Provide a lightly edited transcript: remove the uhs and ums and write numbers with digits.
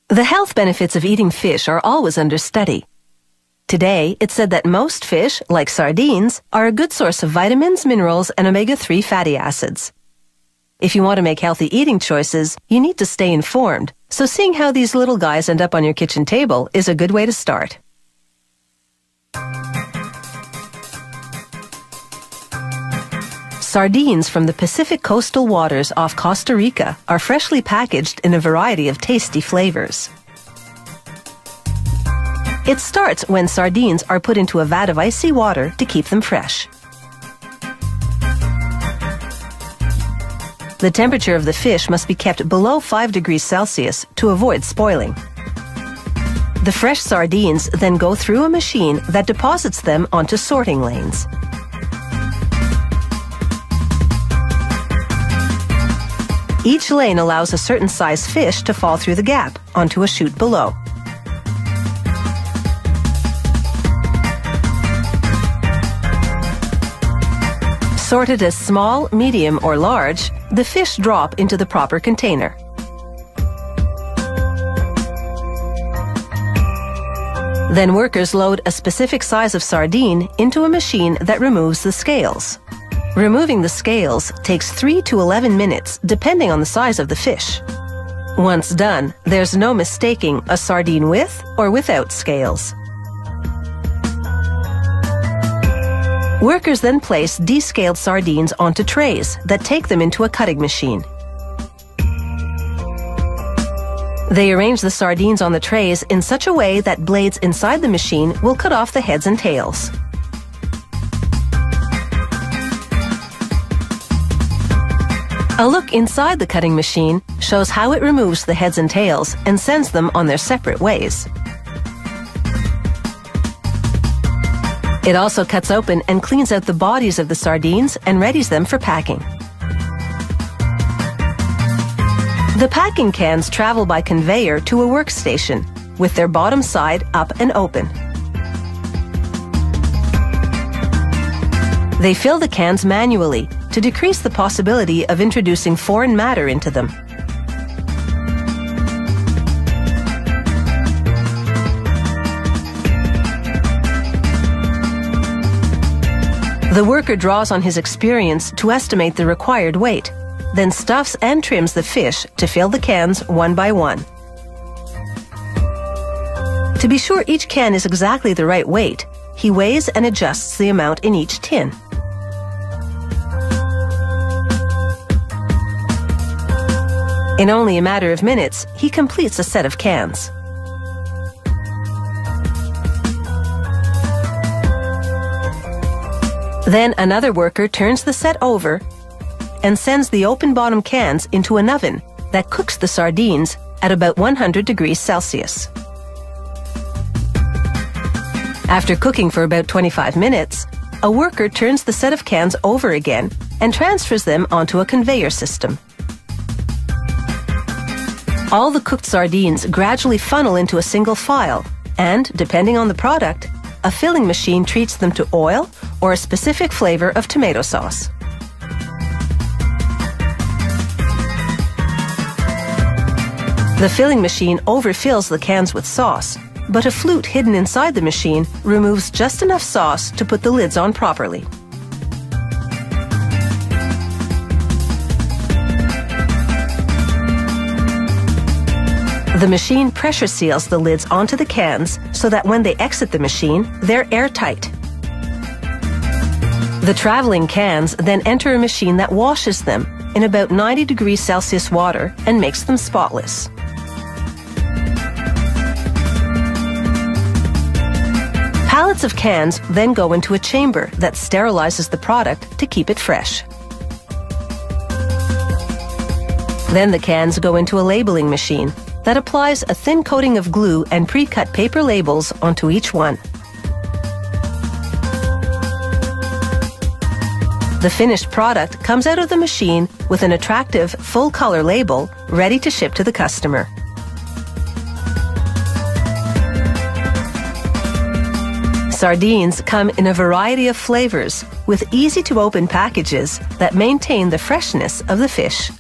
The health benefits of eating fish are always under study. Today, it's said that most fish, like sardines, are a good source of vitamins, minerals, and omega-3 fatty acids. If you want to make healthy eating choices, you need to stay informed, so seeing how these little guys end up on your kitchen table is a good way to start. Sardines from the Pacific coastal waters off Costa Rica are freshly packaged in a variety of tasty flavors. It starts when sardines are put into a vat of icy water to keep them fresh. The temperature of the fish must be kept below 5 degrees Celsius to avoid spoiling. The fresh sardines then go through a machine that deposits them onto sorting lanes. Each lane allows a certain size fish to fall through the gap onto a chute below. Sorted as small, medium, or large, the fish drop into the proper container. Then workers load a specific size of sardine into a machine that removes the scales. Removing the scales takes 3 to 11 minutes, depending on the size of the fish. Once done, there's no mistaking a sardine with or without scales. Workers then place descaled sardines onto trays that take them into a cutting machine. They arrange the sardines on the trays in such a way that blades inside the machine will cut off the heads and tails. A look inside the cutting machine shows how it removes the heads and tails and sends them on their separate ways. It also cuts open and cleans out the bodies of the sardines and readies them for packing. The packing cans travel by conveyor to a workstation, with their bottom side up and open. They fill the cans manually to decrease the possibility of introducing foreign matter into them. The worker draws on his experience to estimate the required weight, then stuffs and trims the fish to fill the cans one by one. To be sure each can is exactly the right weight, he weighs and adjusts the amount in each tin. In only a matter of minutes, he completes a set of cans. Then another worker turns the set over and sends the open bottom cans into an oven that cooks the sardines at about 100 degrees Celsius. After cooking for about 25 minutes, a worker turns the set of cans over again and transfers them onto a conveyor system. All the cooked sardines gradually funnel into a single file, and, depending on the product, a filling machine treats them to oil or a specific flavor of tomato sauce. The filling machine overfills the cans with sauce, but a flute hidden inside the machine removes just enough sauce to put the lids on properly. The machine pressure seals the lids onto the cans so that when they exit the machine, they're airtight. The traveling cans then enter a machine that washes them in about 90 degrees Celsius water and makes them spotless. Pallets of cans then go into a chamber that sterilizes the product to keep it fresh. Then the cans go into a labeling machine that applies a thin coating of glue and pre-cut paper labels onto each one. The finished product comes out of the machine with an attractive full-color label ready to ship to the customer. Sardines come in a variety of flavors with easy-to-open packages that maintain the freshness of the fish.